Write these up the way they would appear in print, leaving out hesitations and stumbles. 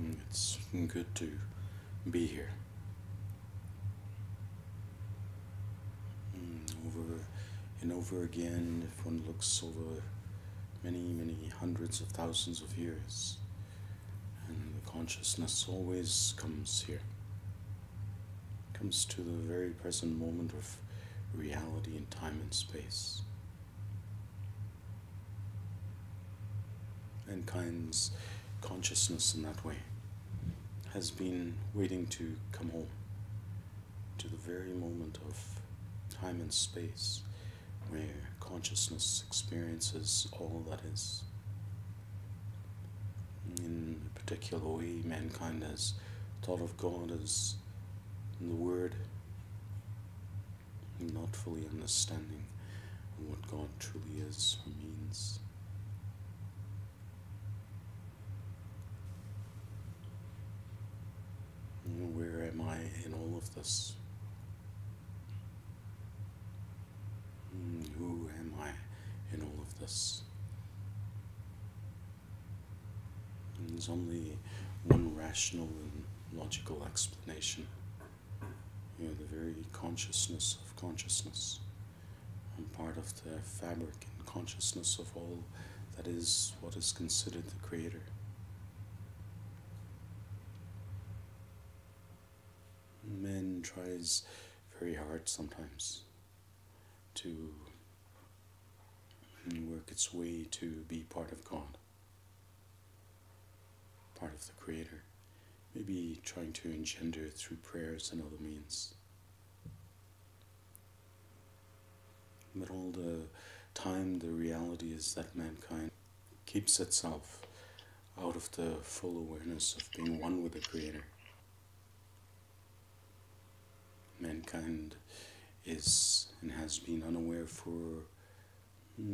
It's good to be here. Over and over again, if one looks over many hundreds of thousands of years, and the consciousness always comes here, comes to the very present moment of reality in time and space. Mankind's consciousness in that way has been waiting to come home to the very moment of time and space where consciousness experiences all that is. In a particular way, mankind has thought of God as the Word, not fully understanding what God truly is or means. Where am I in all of this? Who am I in all of this? And there's only one rational and logical explanation. The very consciousness of consciousness. I'm part of the fabric and consciousness of all that is what is considered the Creator. Man tries very hard sometimes to work its way to be part of God, part of the Creator, maybe trying to engender through prayers and other means. But all the time, the reality is that mankind keeps itself out of the full awareness of being one with the Creator. Mankind is and has been unaware for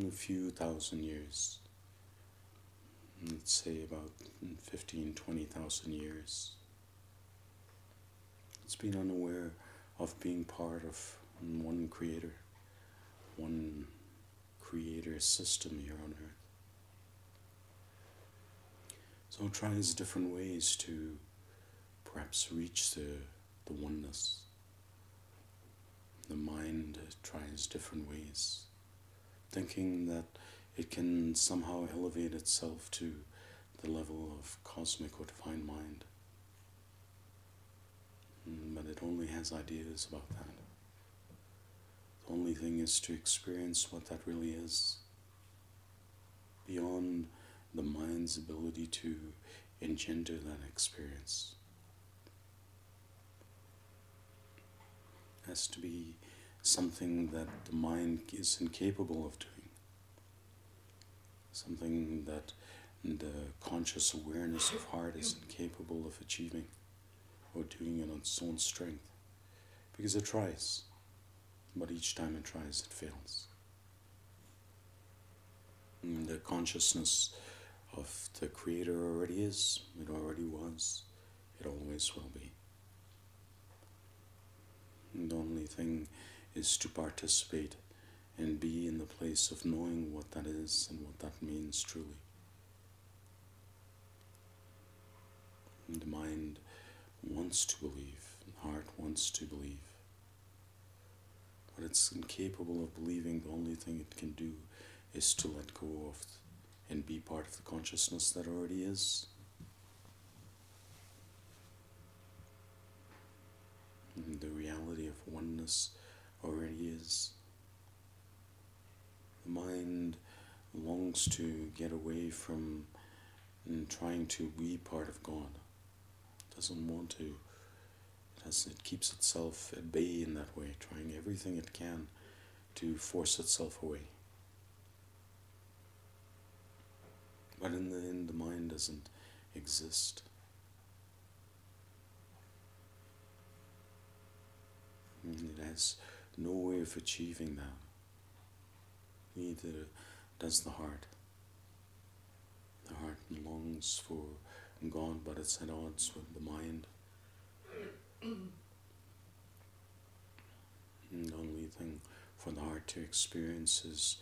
a few thousand years. Let's say about 15,000-20,000 years. It's been unaware of being part of one Creator, one Creator system here on Earth. So it tries different ways to perhaps reach the oneness. The mind tries different ways, thinking that it can somehow elevate itself to the level of cosmic or divine mind. But it only has ideas about that. The only thing is to experience what that really is, beyond the mind's ability to engender that experience. Has to be something that the mind is incapable of doing, something that the conscious awareness of heart is incapable of achieving or doing it on its own strength, because it tries, but each time it tries it fails. And the consciousness of the Creator already is, it already was, it always will be. And the only thing is to participate and be in the place of knowing what that is and what that means truly. And the mind wants to believe, the heart wants to believe, but it's incapable of believing. The only thing it can do is to let go of and be part of the consciousness that already is. And the reality of oneness already is. The mind longs to get away from trying to be part of God. It doesn't want to. It keeps itself at bay in that way, trying everything it can to force itself away. But in the end, the mind doesn't exist. It has no way of achieving that. Neither does the heart. The heart longs for God, but it's at odds with the mind. And the only thing for the heart to experience is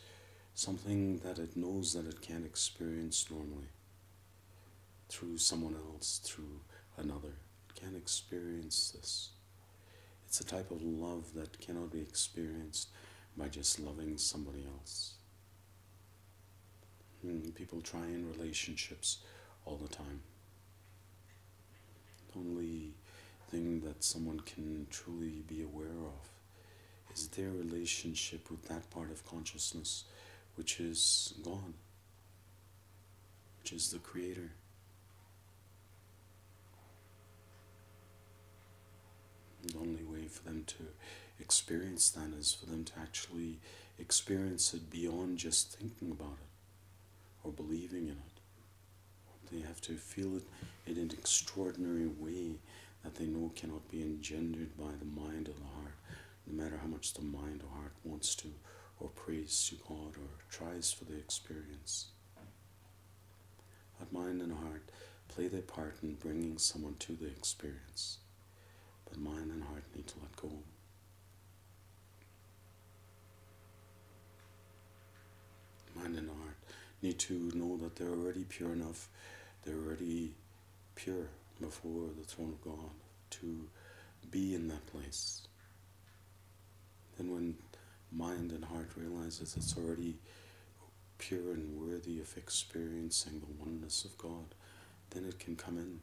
something that it knows that it can't experience normally. through someone else, through another. It can't experience this. It's a type of love that cannot be experienced by just loving somebody else. People try in relationships all the time. The only thing that someone can truly be aware of is their relationship with that part of consciousness, which is God, which is the Creator. The only way for them to experience that is for them to actually experience it beyond just thinking about it or believing in it. They have to feel it in an extraordinary way that they know cannot be engendered by the mind or the heart, no matter how much the mind or heart wants to or prays to God or tries for the experience. But mind and heart play their part in bringing someone to the experience. But mind and heart need to let go. Mind and heart need to know that they're already pure enough, they're already pure before the throne of God to be in that place. Then when mind and heart realizes it's already pure and worthy of experiencing the oneness of God, then it can come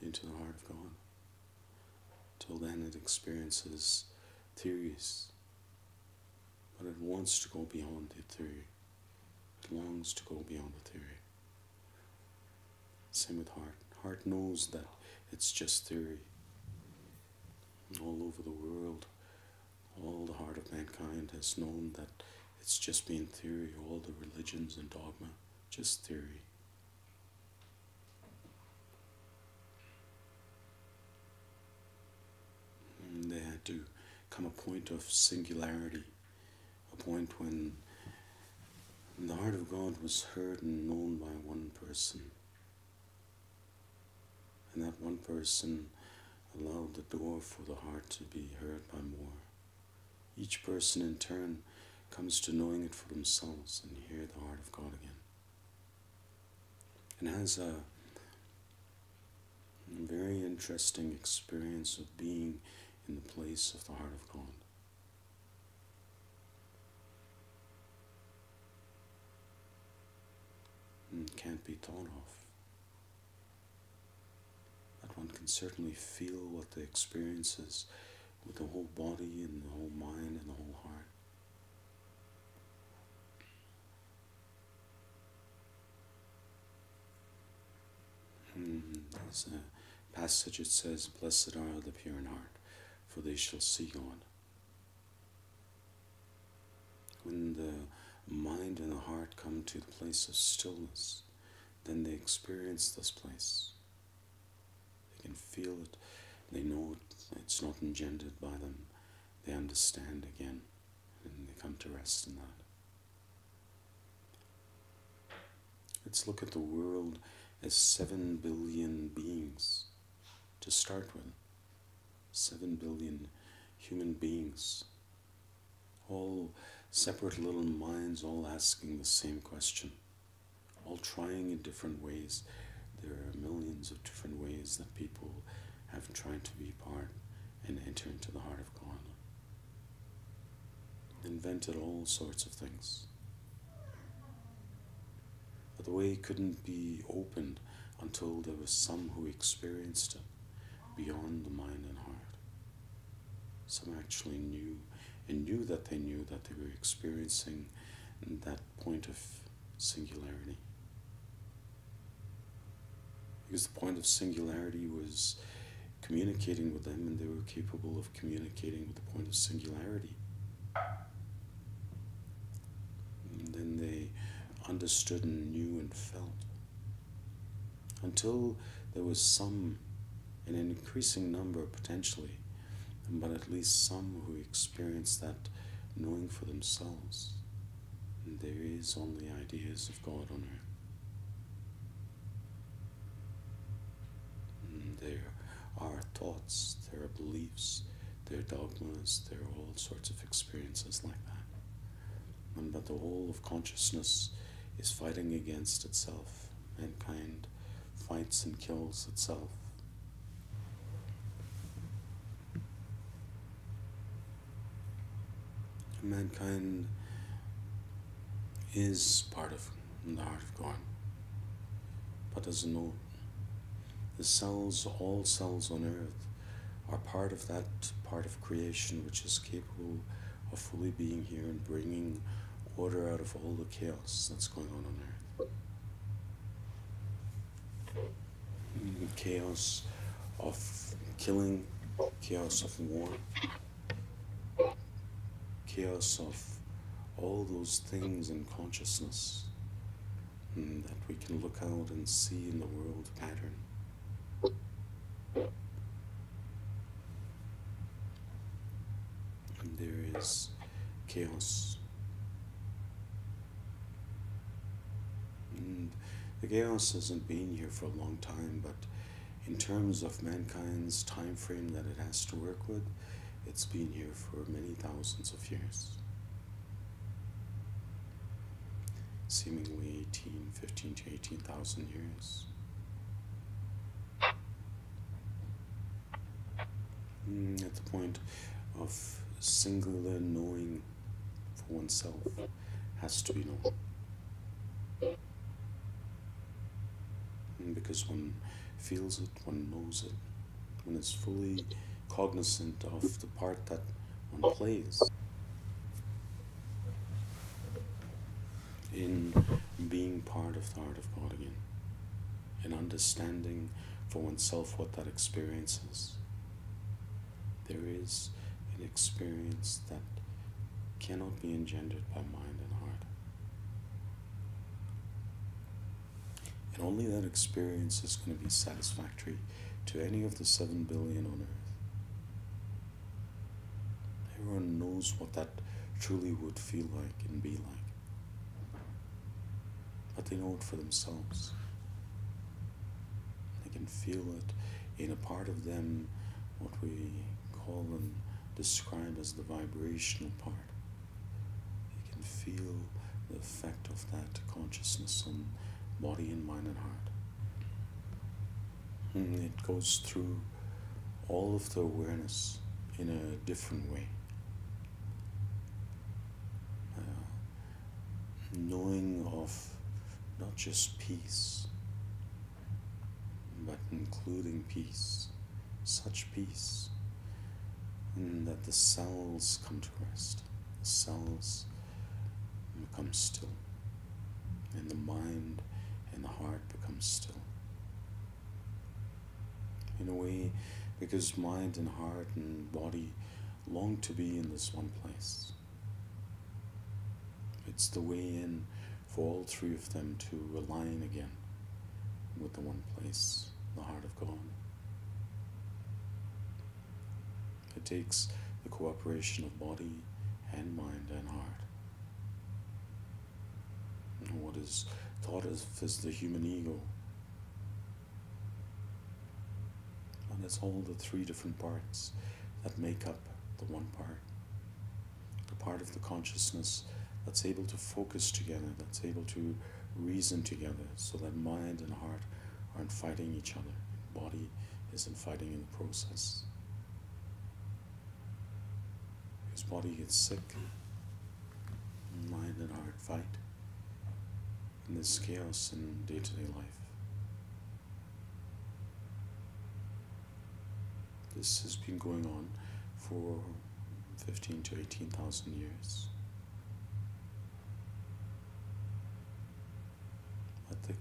into the heart of God. Till then it experiences theories, but it wants to go beyond the theory. It longs to go beyond the theory. Same with heart. Heart knows that it's just theory. All over the world, all the heart of mankind has known that it's just been theory. All the religions and dogma, just theory. And there had to come a point of singularity, a point when the heart of God was heard and known by one person. And that one person allowed the door for the heart to be heard by more. Each person in turn comes to knowing it for themselves and hear the heart of God again. And has a very interesting experience of being in the place of the heart of God. And can't be thought of. But one can certainly feel what the experience is with the whole body and the whole mind and the whole heart. There's a passage that says, "Blessed are the pure in heart, for they shall see God." When the mind and the heart come to the place of stillness, then they experience this place. They can feel it. They know it's not engendered by them. They understand again, and they come to rest in that. Let's look at the world as 7 billion beings to start with. 7 billion human beings, all separate little minds, all asking the same question, all trying in different ways. There are millions of different ways that people have tried to be part and enter into the heart of God. Invented all sorts of things. But the way couldn't be opened until there was some who experienced it beyond the mind and heart. Some actually knew that they were experiencing that point of singularity. Because the point of singularity was communicating with them, and they were capable of communicating with the point of singularity. And then they understood and knew and felt. Until there was some, an increasing number potentially, but at least some who experienced that knowing for themselves. And there is only ideas of God on earth. And there are thoughts, there are beliefs, there are dogmas, there are all sorts of experiences like that. But the whole of consciousness is fighting against itself. Mankind fights and kills itself. Mankind is part of the heart of God, but doesn't know the cells, all cells on earth, are part of that part of creation which is capable of fully being here and bringing order out of all the chaos that's going on earth. Chaos of killing, chaos of war, chaos of all those things in consciousness that we can look out and see in the world pattern. And there is chaos. And the chaos hasn't been here for a long time, but in terms of mankind's time frame that it has to work with, it's been here for many thousands of years. Seemingly 15 to 18,000 years. At the point of singular knowing for oneself has to be known. Because one feels it, one knows it, one is fully cognizant of the part that one plays in being part of the heart of God again, and understanding for oneself what that experience is. There is an experience that cannot be engendered by mind and heart. And only that experience is going to be satisfactory to any of the 7 billion on earth. Everyone knows what that truly would feel like and be like. But they know it for themselves. They can feel it in a part of them, what we call and describe as the vibrational part. You can feel the effect of that consciousness on body and mind and heart. And it goes through all of the awareness in a different way. Knowing of not just peace, but including peace, such peace, and that the cells come to rest, the cells become still, and the mind and the heart become still. In a way, because mind and heart and body long to be in this one place. It's the way in for all three of them to align again with the one place, the heart of God. It takes the cooperation of body and mind and heart. And what is thought of as the human ego. And it's all the three different parts that make up the one part. The part of the consciousness that's able to focus together, that's able to reason together, so that mind and heart aren't fighting each other. Body isn't fighting in the process. Because body gets sick, mind and heart fight. And there's chaos in day-to-day life. This has been going on for 15 to 18,000 years. But there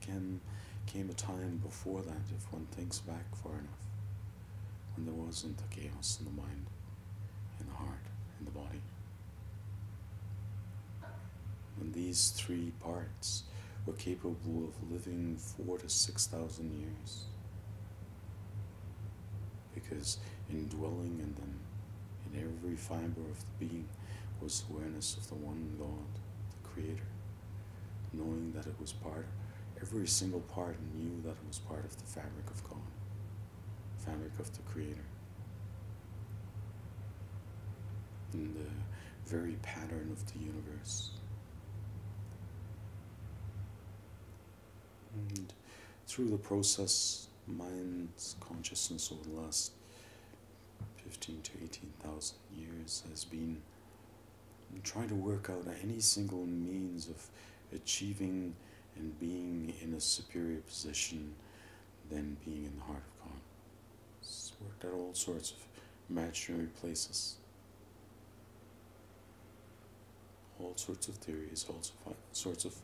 came a time before that, if one thinks back far enough, when there wasn't the chaos in the mind, in the heart, in the body. When these three parts were capable of living 4,000 to 6,000 years. Because indwelling in them, in every fiber of the being, was awareness of the one God, the Creator, knowing that it was part, every single part knew that it was part of the fabric of God, fabric of the Creator. In the very pattern of the universe. And through the process, mind's consciousness over the last 15 to 18,000 years has been trying to work out any single means of achieving and being in a superior position than being in the heart of God. It's worked out all sorts of imaginary places, all sorts of theories, all sorts of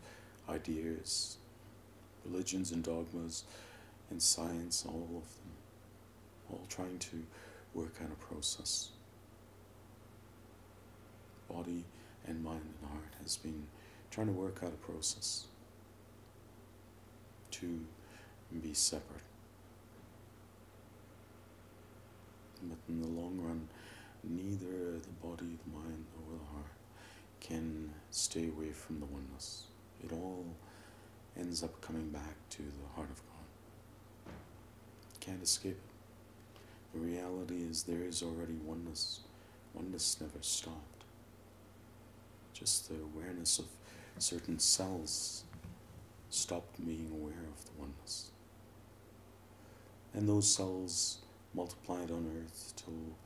ideas, religions and dogmas and science, all of them, all trying to work out a process. Body and mind and heart has been trying to work out a process to be separate. But in the long run, neither the body, the mind, or the heart can stay away from the oneness. It all ends up coming back to the heart of God. Can't escape it. The reality is there is already oneness. Oneness never stopped. Just the awareness of certain cells stopped being aware of the oneness. And those cells multiplied on Earth till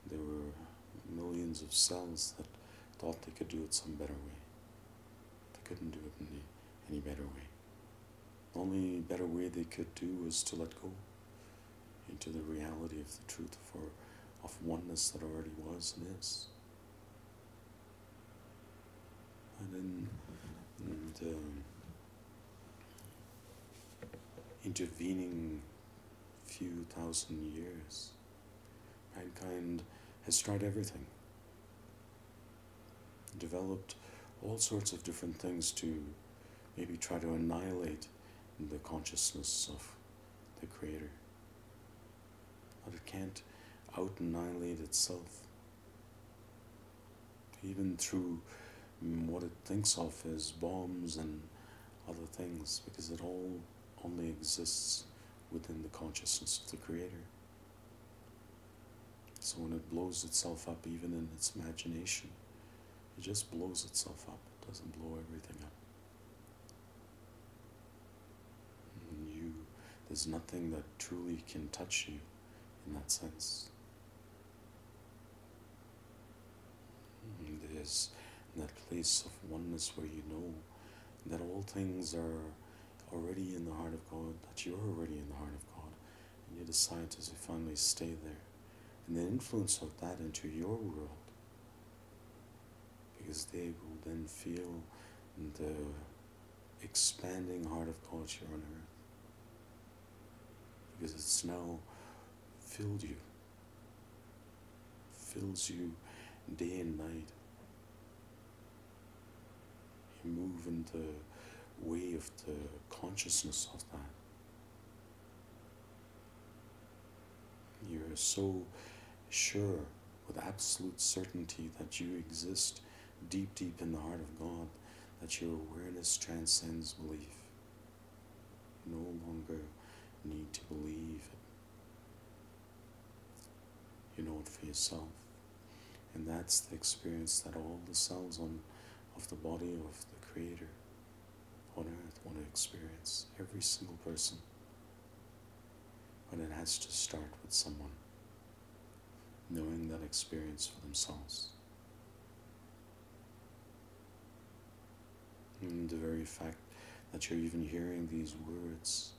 there were millions of cells that thought they could do it some better way. They couldn't do it in any better way. The only better way they could do was to let go into the reality of the truth of oneness that already was and is. And in the intervening few thousand years, mankind has tried everything, developed all sorts of different things to maybe try to annihilate the consciousness of the Creator. But it can't out-annihilate itself. Even through what it thinks of as bombs and other things, because it all only exists within the consciousness of the Creator. So when it blows itself up, even in its imagination, it just blows itself up. It doesn't blow everything up. And there's nothing that truly can touch you in that sense. And there's that place of oneness where you know that all things are already in the heart of God, that you're already in the heart of God, and you decide to finally stay there, and the influence of that into your world, because they will then feel the expanding heart of God here on earth, because it's now fills you day and night. You move in the way of the consciousness of that. You're so sure, with absolute certainty, that you exist deep, deep in the heart of God, that your awareness transcends belief. You no longer need to believe it. You know it for yourself. And that's the experience that all the cells of the body of the Creator on earth want to experience. Every single person. But it has to start with someone knowing that experience for themselves. And the very fact that you're even hearing these words,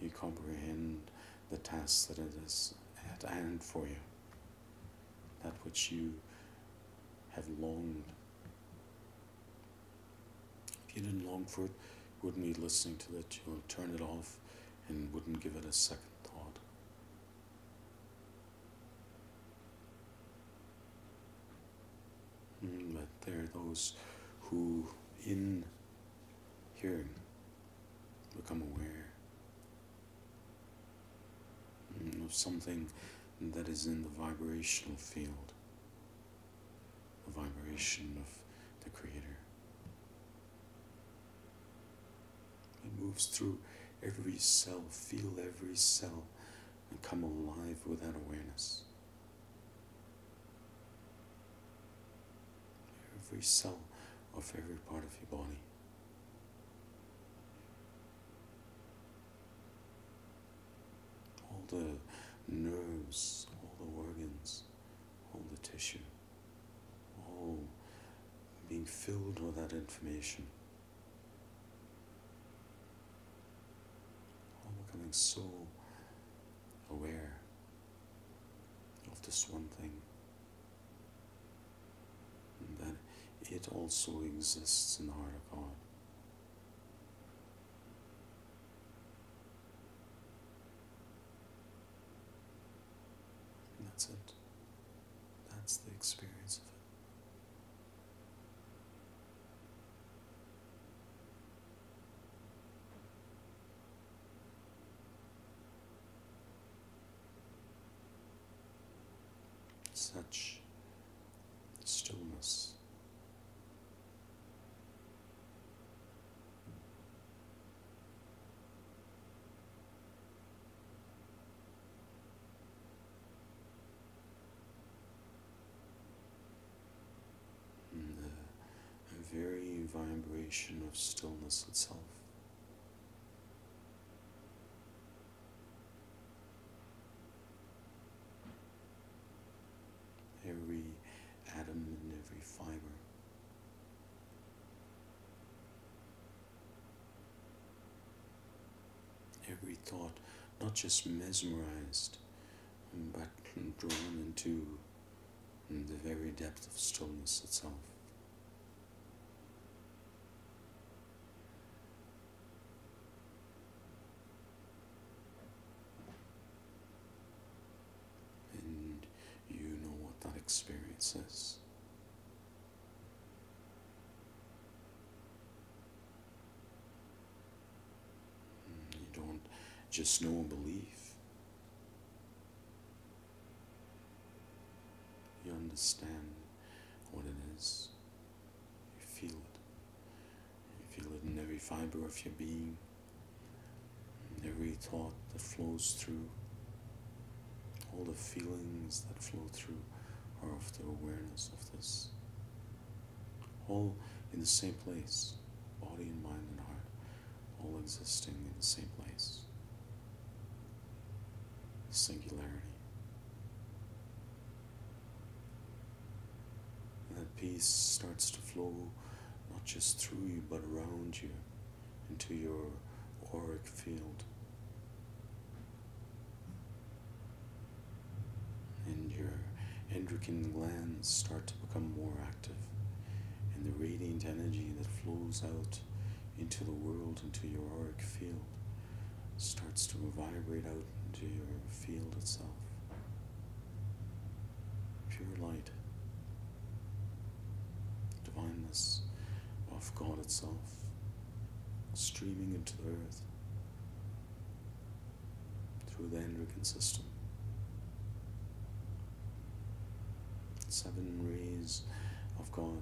you comprehend the task that it is at hand for you, that which you have longed. If you didn't long for it, you wouldn't be listening to it. You'll turn it off and wouldn't give it a second thought. But there are those who, in hearing, become aware of something that is in the vibrational field, the vibration of the Creator. It moves through every cell, feel every cell, and come alive with that awareness. Every cell of every part of your body. the nerves, all the organs, all the tissue, all being filled with that information, all becoming so aware of this one thing, and that it also exists in the heart of God. And that's it. That's the experience of it. Such stillness. And the very vibration of stillness itself. Every atom and every fiber, every thought, not just mesmerized, but drawn into the very depth of stillness itself. And you know what that experience is. You don't just know and believe. You understand what it is. You feel it. You feel it in every fiber of your being, in every thought that flows through. All the feelings that flow through are of the awareness of this. All in the same place, body and mind and heart, all existing in the same place. Singularity. And that peace starts to flow not just through you but around you into your auric field. And your endocrine glands start to become more active, and the radiant energy that flows out into the world, into your auric field, starts to vibrate out into your field itself. Pure light, divineness of God itself, streaming into the earth through the endocrine system. 7 rays of God,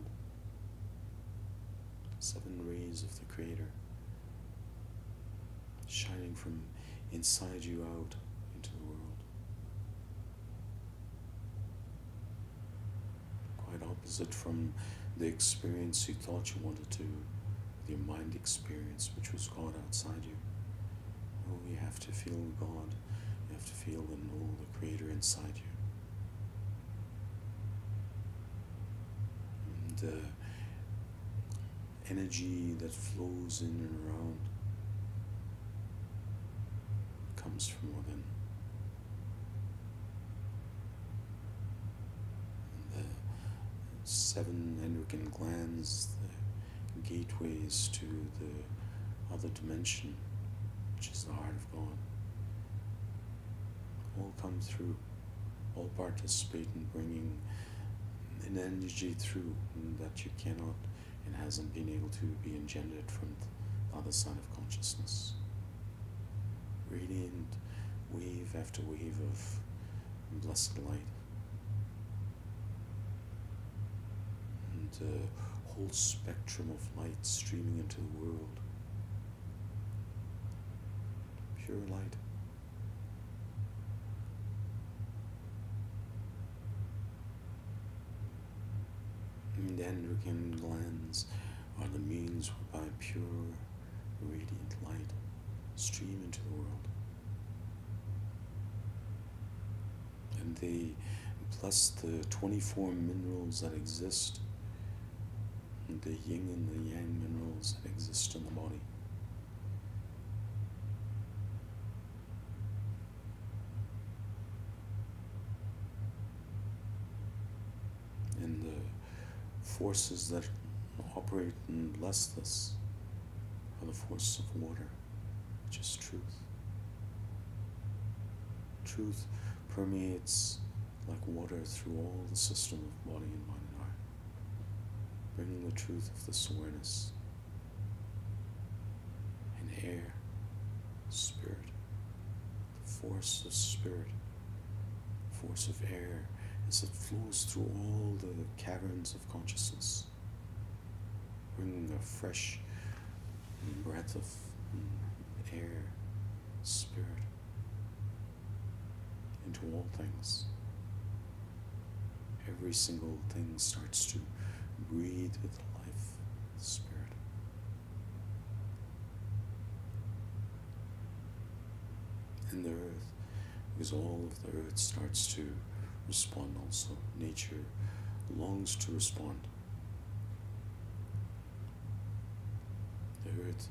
7 rays of the Creator, shining from inside you out into the world. Quite opposite from the experience you thought you wanted to, your mind experience, which was God outside you. Oh, you have to feel God. You have to feel and know the Creator inside you. The energy that flows in and around comes from within. And the 7 endocrine glands, the gateways to the other dimension, which is the heart of God, all come through, all participate in bringing an energy through that you cannot and hasn't been able to be engendered from the other side of consciousness. Radiant wave after wave of blessed light. And the whole spectrum of light streaming into the world. Pure light. And the endocrine glands are the means whereby pure, radiant light stream into the world. and they plus the 24 minerals that exist, the yin and the yang minerals that exist in the body. And the forces that operate and bless this are the forces of water, which is truth. Truth permeates like water through all the system of body and mind and heart, bringing the truth of this awareness in air, spirit, the force of spirit, force of air, as it flows through all the caverns of consciousness, bringing a fresh breath of air, spirit, into all things. Every single thing starts to breathe with life, spirit. And the earth, because all of the earth starts to respond also. Nature longs to respond. The earth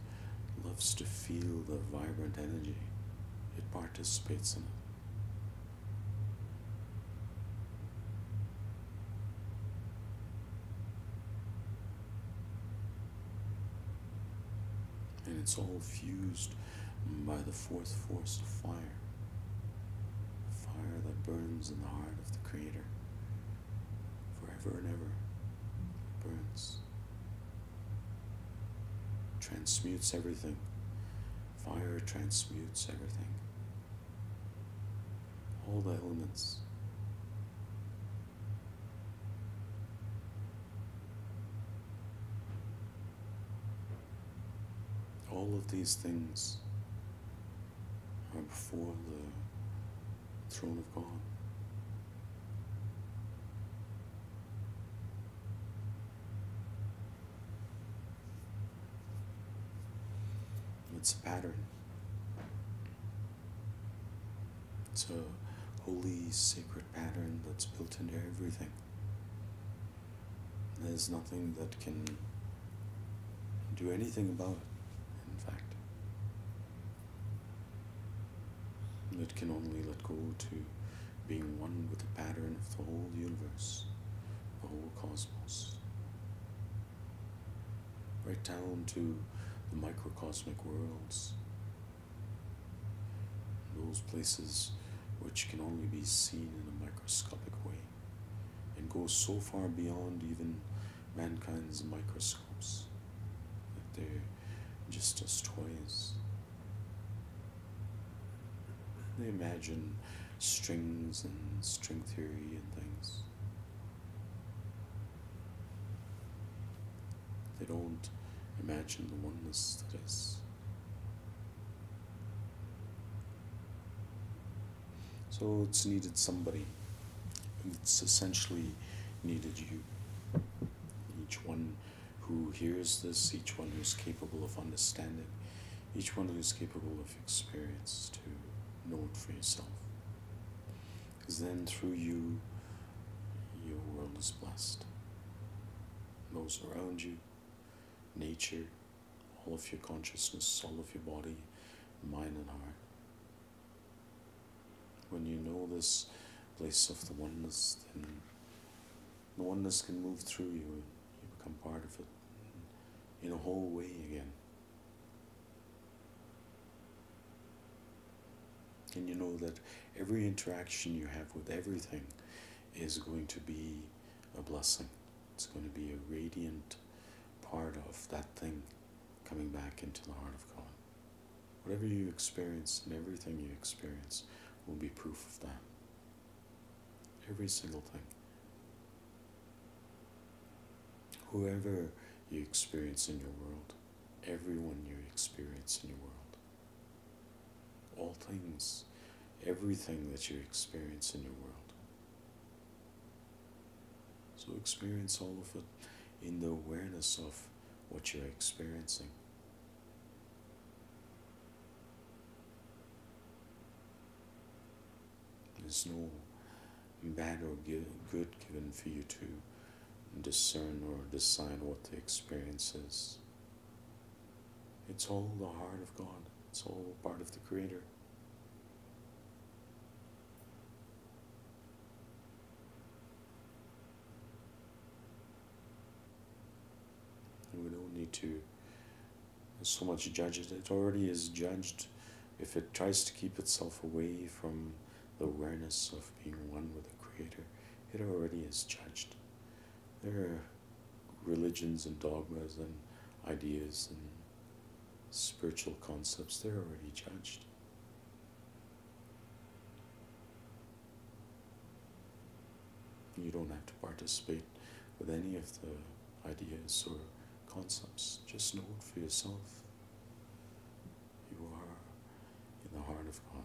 loves to feel the vibrant energy. It participates in it. And it's all fused by the fourth force of fire. Fire that burns in the heart of the Creator. Forever and ever burns. Transmutes everything. Fire transmutes everything. All the elements. All of these things are before the throne of God. It's a pattern. It's a holy, sacred pattern that's built into everything. There's nothing that can do anything about it. In fact, it can only let go to being one with the pattern of the whole universe, the whole cosmos, right down to the microcosmic worlds, those places which can only be seen in a microscopic way, and go so far beyond even mankind's microscopes that they're just as toys. They imagine strings and string theory and things. They don't imagine the oneness that is. So it's needed somebody. It's essentially needed you. Each one who hears this, each one who's capable of understanding, each one who's capable of experience to know it for yourself. Because then through you, your world is blessed. Those around you, nature, all of your consciousness, all of your body, mind and heart. When you know this place of the oneness, then the oneness can move through you and you become part of it in a whole way again. And you know that every interaction you have with everything is going to be a blessing. It's going to be a radiant part of that thing coming back into the heart of God. Whatever you experience and everything you experience will be proof of that. Every single thing. Whoever you experience in your world, everyone you experience in your world, all things, everything that you experience in your world. So experience all of it in the awareness of what you're experiencing. There's no bad or good given for you to discern or decide what the experience is. It's all the heart of God. It's all part of the Creator. And we don't need to so much judge it. It already is judged if it tries to keep itself away from the awareness of being one with the Creator. It already is judged. There are religions and dogmas and ideas and spiritual concepts, they're already judged. You don't have to participate with any of the ideas or concepts. Just know it for yourself. You are in the heart of God.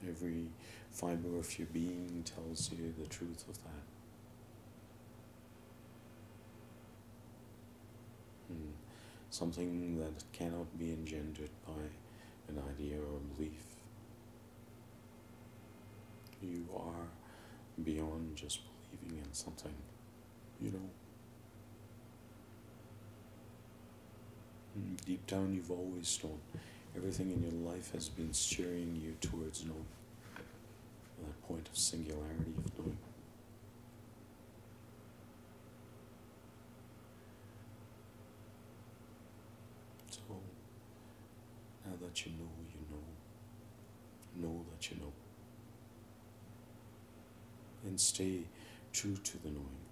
Every fiber of your being tells you the truth of that. And something that cannot be engendered by an idea or a belief. You are beyond just believing in something, you know. Deep down you've always known. Everything in your life has been steering you towards knowing. That point of singularity of knowing. So, now that you know, know that you know. And stay true to the knowing.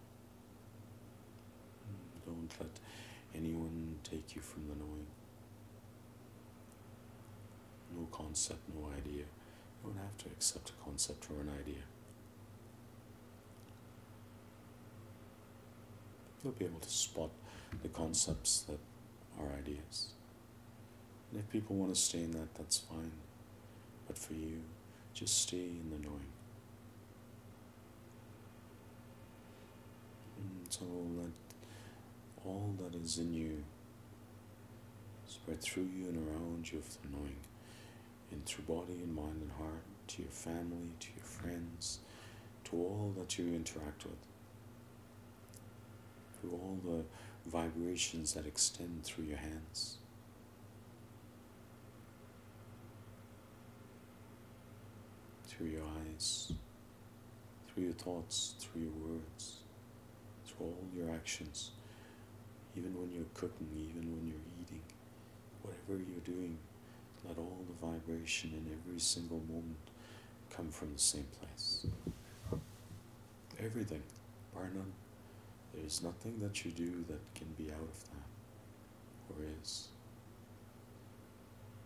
Don't let anyone take you from the knowing. No concept, no idea. You don't have to accept a concept or an idea. You'll be able to spot the concepts that are ideas. And if people want to stay in that, that's fine. But for you, just stay in the knowing. So let all that is in you spread through you and around you of the knowing, and through body and mind and heart, to your family, to your friends, to all that you interact with, through all the vibrations that extend through your hands. Through your eyes, through your thoughts, through your words, through all your actions, even when you're cooking, even when you're eating, whatever you're doing, let all the vibration in every single moment come from the same place. Everything, bar none. There's nothing that you do that can be out of that, or is.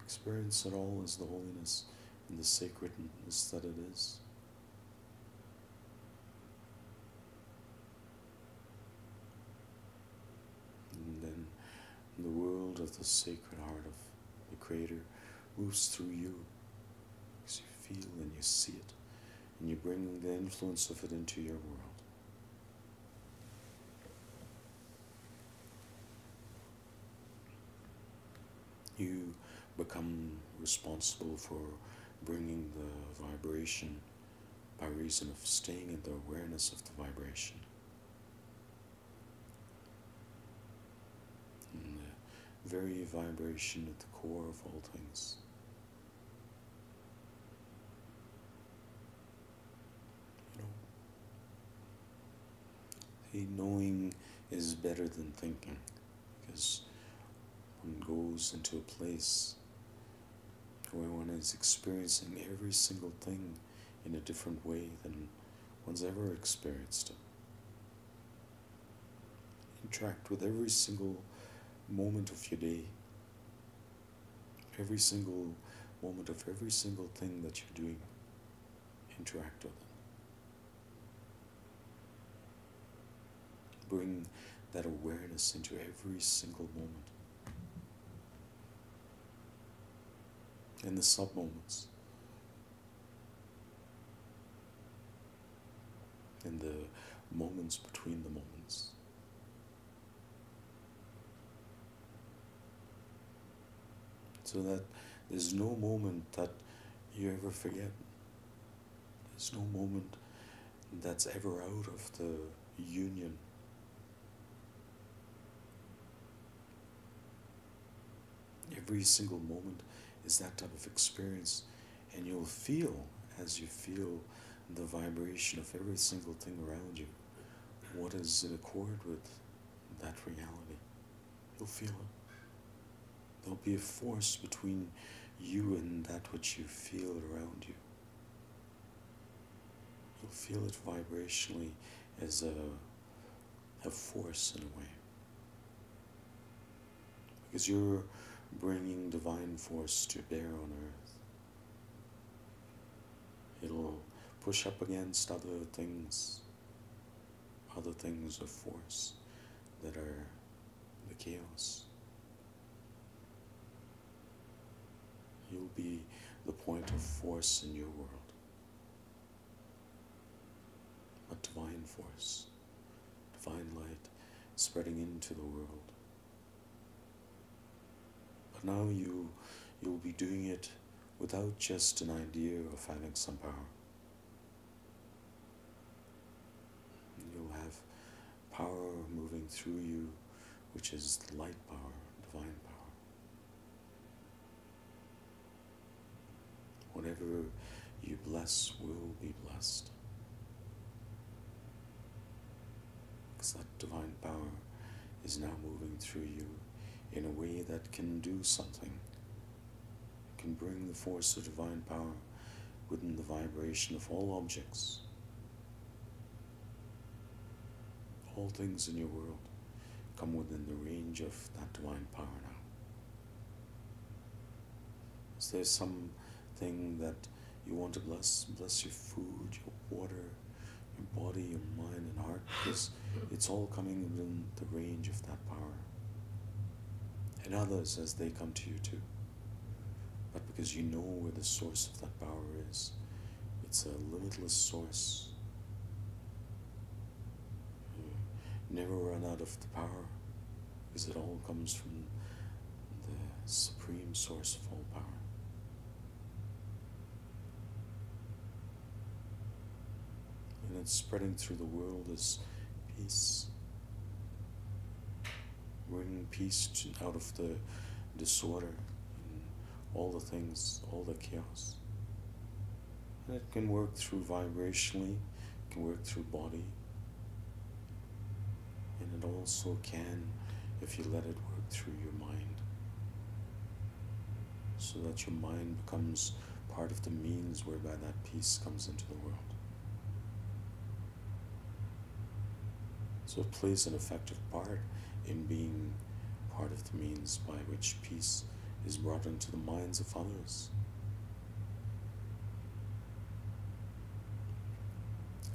Experience it all as the holiness and the sacredness that it is. And then the world of the sacred heart of the Creator moves through you, because you feel and you see it, and you bring the influence of it into your world. You become responsible for bringing the vibration by reason of staying in the awareness of the vibration. And the very vibration at the core of all things. You know, knowing is better than thinking, because one goes into a place where one is experiencing every single thing in a different way than one's ever experienced it. Interact with every single moment of your day, every single moment of every single thing that you're doing. Interact with it. Bring that awareness into every single moment. In the sub-moments, in the moments between the moments. So that There's no moment that you ever forget. There's no moment that's ever out of the union. Every single moment is that type of experience, and you'll feel, as you feel the vibration of every single thing around you, what is in accord with that reality. You'll feel it. There'll be a force between you and that which you feel around you. You'll feel it vibrationally as a force in a way. Because you're bringing divine force to bear on earth. It'll push up against other things of force that are the chaos. You'll be the point of force in your world. A divine force, divine light spreading into the world. But now you'll be doing it without just an idea of having some power. You'll have power moving through you, which is light power, divine power. Whatever you bless will be blessed. Because that divine power is now moving through you in a way that can do something. It can bring the force of divine power within the vibration of all objects. All things in your world come within the range of that divine power now. Is there something that you want to bless? Bless your food, your water, your body, your mind and heart, because it's all coming within the range of that power. And others as they come to you too. But because you know where the source of that power is, it's a limitless source. You never run out of the power, because it all comes from the supreme source of all power. And it's spreading through the world as peace. Bring peace out of the disorder and all the things, all the chaos. And it can work through vibrationally, it can work through body. And it also can, if you let it work through your mind. So that your mind becomes part of the means whereby that peace comes into the world. So it plays an effective part in being part of the means by which peace is brought into the minds of others.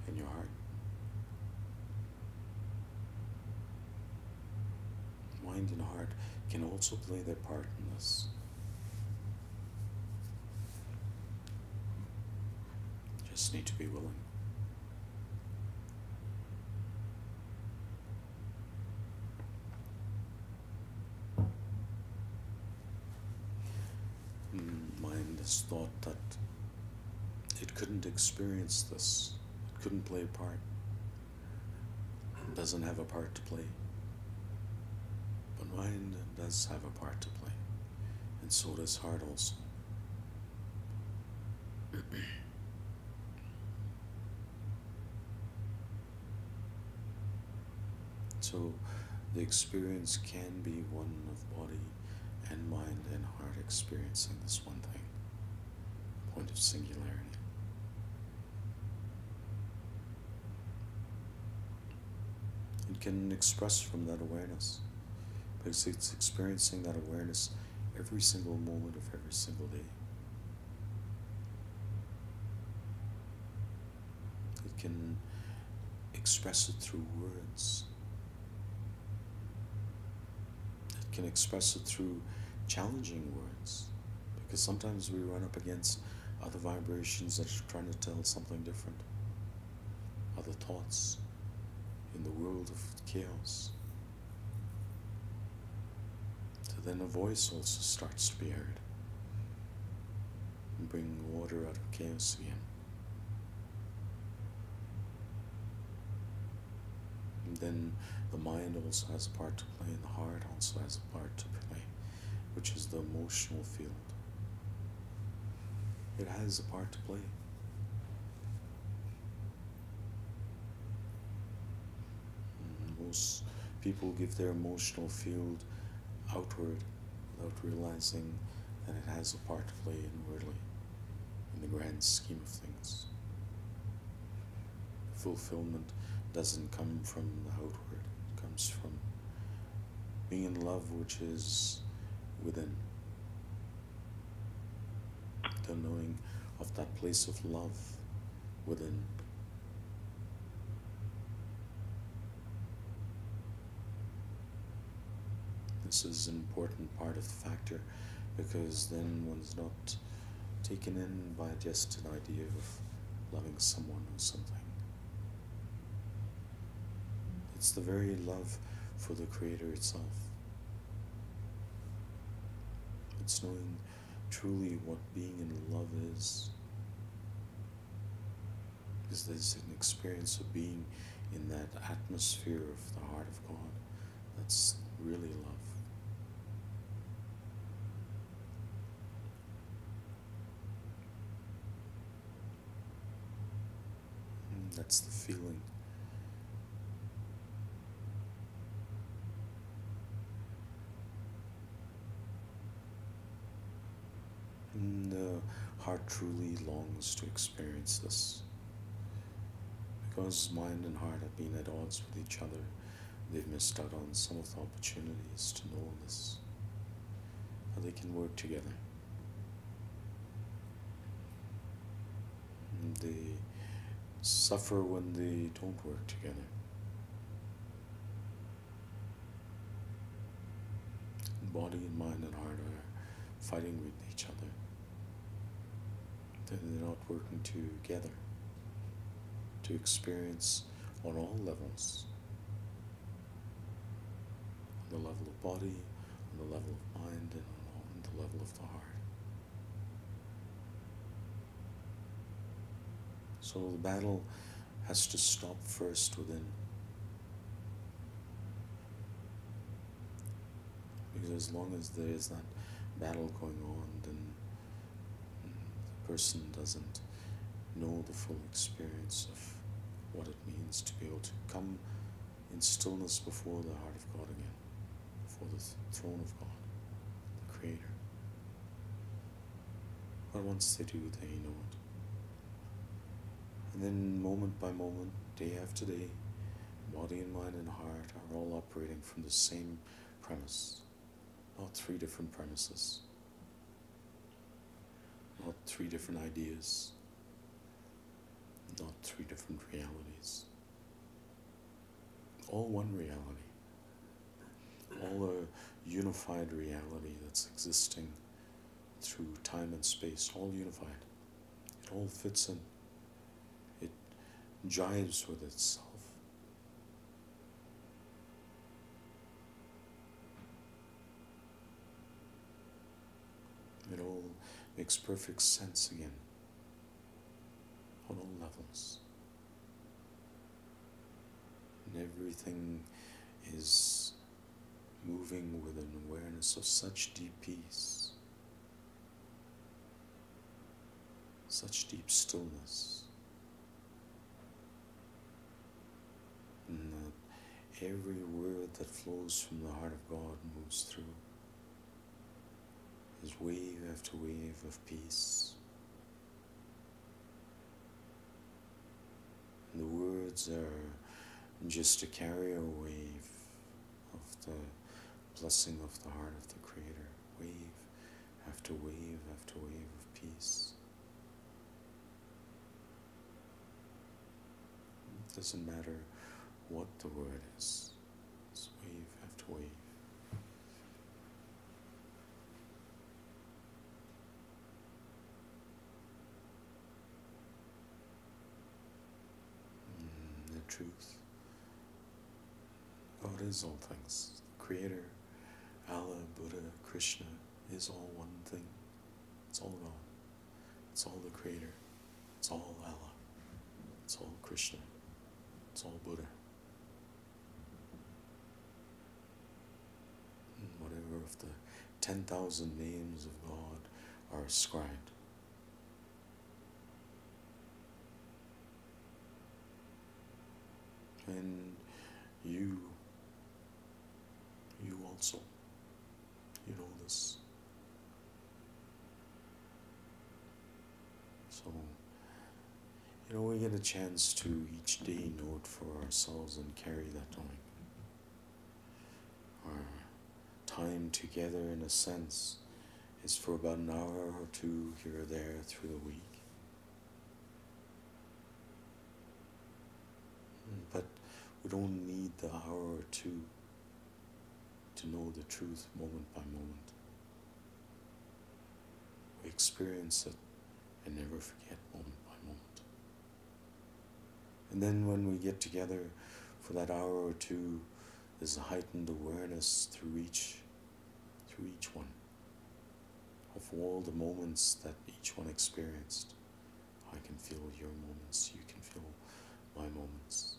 In your heart. Mind and heart can also play their part in this. Just need to be willing. Mind has thought that it couldn't experience this, it couldn't play a part, it doesn't have a part to play. But mind does have a part to play, and so does heart also. So the experience can be one of body and mind and heart experiencing this one thing, point of singularity. It can express from that awareness, because it's experiencing that awareness every single moment of every single day. It can express it through words. It can express it through challenging words, because sometimes we run up against other vibrations that are trying to tell something different, other thoughts in the world of chaos. So then a voice also starts to be heard. and bring order out of chaos again. And then the mind also has a part to play, and the heart also has a part to play, which is the emotional field. It has a part to play. Most people give their emotional field outward without realizing that it has a part to play inwardly in the grand scheme of things. Fulfillment doesn't come from the outward, it comes from being in love, which is within. The knowing of that place of love within. This is an important part of the factor, because then one's not taken in by just an idea of loving someone or something. It's the very love for the Creator itself. It's knowing truly what being in love is. Because there's an experience of being in that atmosphere of the heart of God that's really love. And that's the feeling. And the heart truly longs to experience this. Because mind and heart have been at odds with each other, they've missed out on some of the opportunities to know this, how they can work together. And they suffer when they don't work together. Body and mind and heart are fighting with each other. They're not working together to experience on all levels. On the level of body, on the level of mind, and on the level of the heart. So the battle has to stop first within. Because as long as there is that battle going on, then the person doesn't know the full experience of what it means to be able to come in stillness before the heart of God again, before the throne of God, the Creator. But once they do, they know it. And then moment by moment, day after day, body and mind and heart are all operating from the same premise, not three different premises, not three different ideas, not three different realities. All one reality. All a unified reality that's existing through time and space. All unified. It all fits in. It jives with itself. It all makes perfect sense again. On all levels. And everything is moving with an awareness of such deep peace, such deep stillness, and that every word that flows from the heart of God moves through is wave after wave of peace. The words are just a carrier wave of the blessing of the heart of the Creator, wave after wave after wave of peace. It doesn't matter what the word is, it's wave after wave. Truth. God is all things. The Creator, Allah, Buddha, Krishna is all one thing. It's all God. It's all the Creator. It's all Allah. It's all Krishna. It's all Buddha. And whatever of the 10,000 names of God are ascribed. And you also, you know this. So, we get a chance to each day note for ourselves and carry that knowing. Our time together, in a sense, is for about an hour or two here or there through the week. But we don't need the hour or two to know the truth moment by moment. We experience it and never forget moment by moment. And then when we get together for that hour or two, there's a heightened awareness through each one of all the moments that each one experienced. I can feel your moments, you can feel my moments.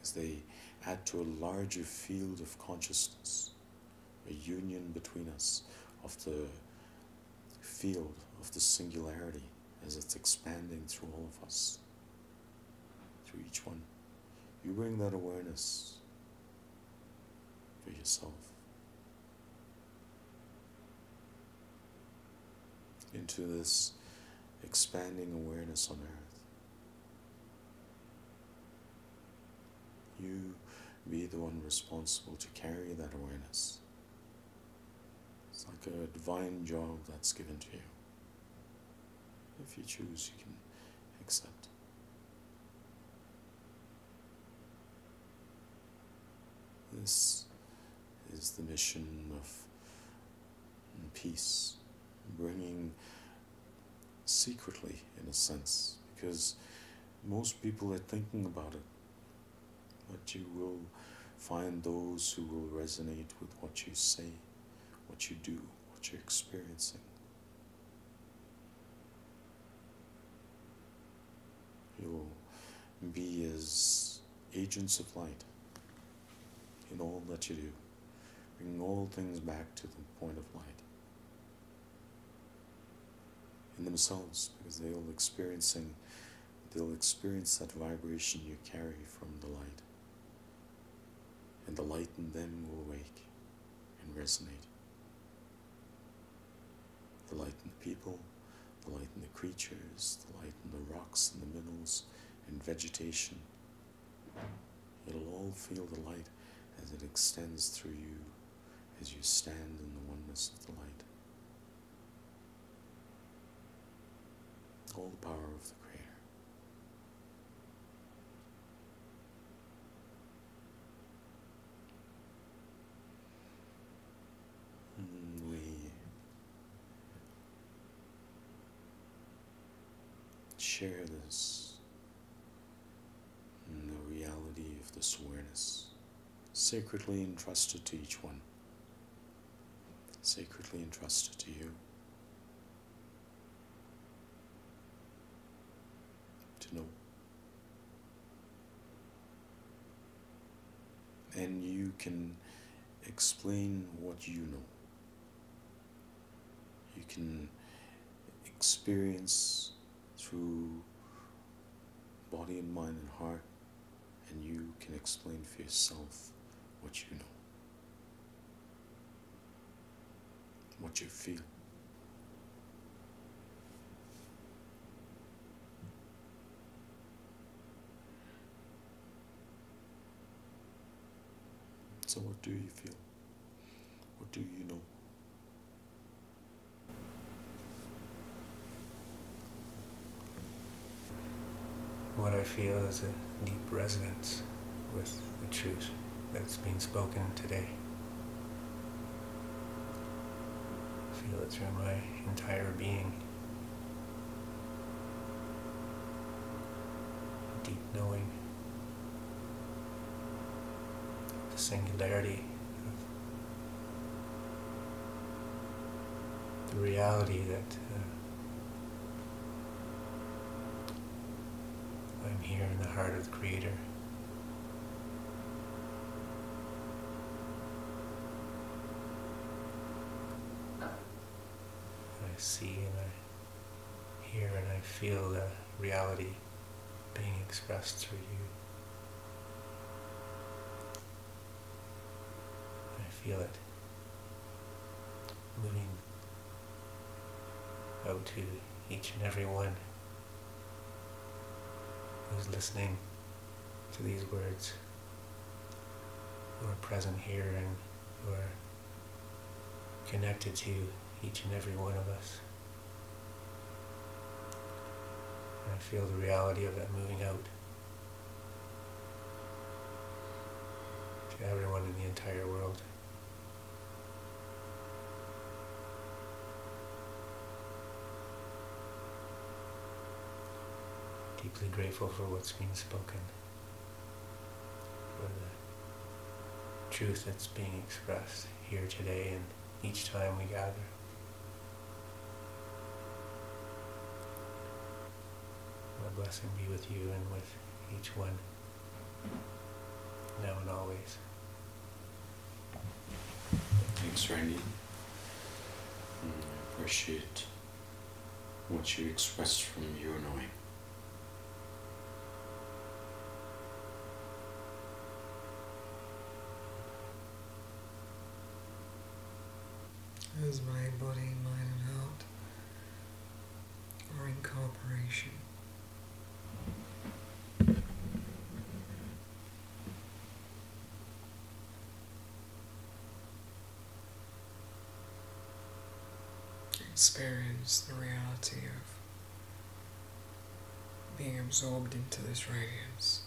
As they add to a larger field of consciousness, a union between us of the field of the singularity as it's expanding through all of us, through each one. You bring that awareness for yourself into this expanding awareness on earth. You be the one responsible to carry that awareness. It's like a divine job that's given to you. If you choose, you can accept. This is the mission of peace, bringing secretly, in a sense, because most people are thinking about it, but you will find those who will resonate with what you say, what you do, what you're experiencing. You'll be as agents of light in all that you do, bringing all things back to the point of light in themselves, because they'll experience that vibration you carry from the light, and the light in them will awake and resonate. The light in the people, the light in the creatures, the light in the rocks and the minerals and vegetation. It'll all feel the light as it extends through you as you stand in the oneness of the light. All the power of the Creator. We share this in the reality of this awareness, sacredly entrusted to each one, sacredly entrusted to you, to know. And you can explain what you know. You can experience through body and mind and heart, and you can explain for yourself what you know, what you feel. So what do you feel? What do you know? What I feel is a deep resonance with the truth that's being spoken today. I feel it through my entire being. A deep knowing of the singularity of the reality that I'm here in the heart of the Creator. I see and I hear and I feel the reality being expressed through you. I feel it moving out to each and every one who's listening to these words, who are present here and who are connected to each and every one of us. And I feel the reality of it moving out to everyone in the entire world. Deeply grateful for what's being spoken, for the truth that's being expressed here today and each time we gather. My blessing be with you and with each one, now and always. Thanks, Randy. I appreciate what you expressed from your knowing. As my body, mind and heart are in cooperation, experience the reality of being absorbed into this radiance.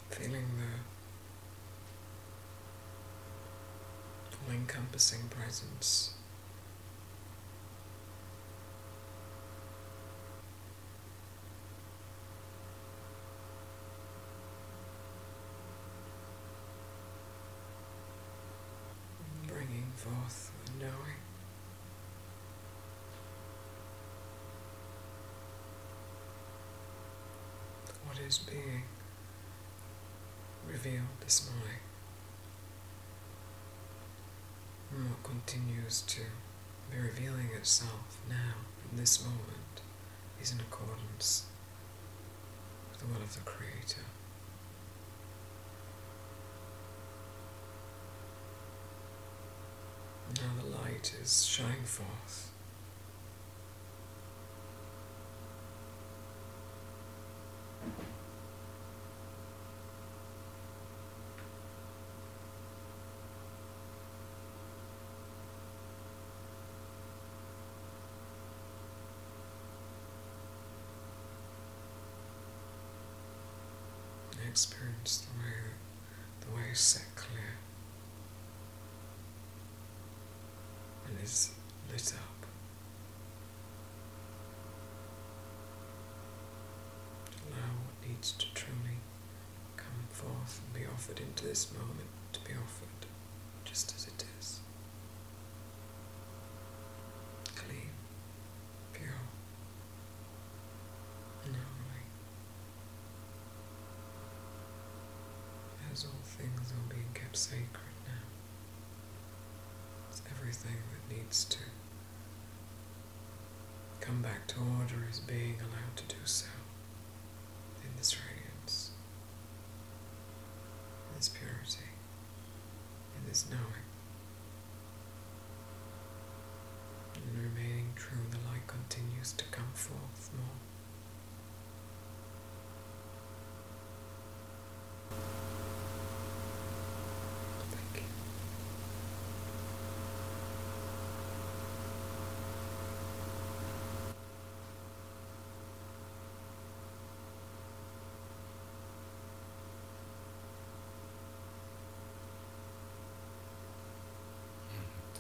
Feeling the all-encompassing presence. Bringing forth the knowing. What is being revealed this morning, and what continues to be revealing itself now in this moment is in accordance with the will of the Creator. Now the light is shining forth. Experience the way is set clear and is lit up. Allow what needs to truly come forth and be offered into this moment to be offered just as it is. Clean, pure, and holy. As all things are being kept sacred now. As everything that needs to come back to order is being allowed to do so in this radiance, in this purity, in this knowing. And remaining true, the light continues to come forth more.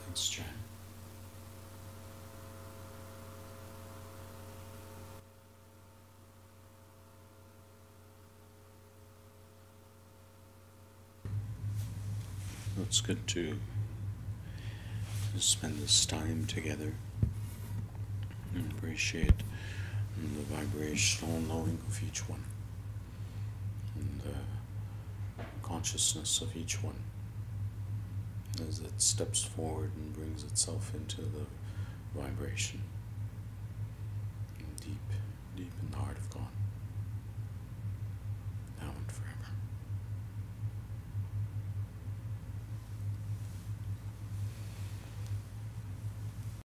Thanks, Jen. It's good to spend this time together and appreciate the vibrational knowing of each one and the consciousness of each one as it steps forward and brings itself into the vibration deep in the heart of God.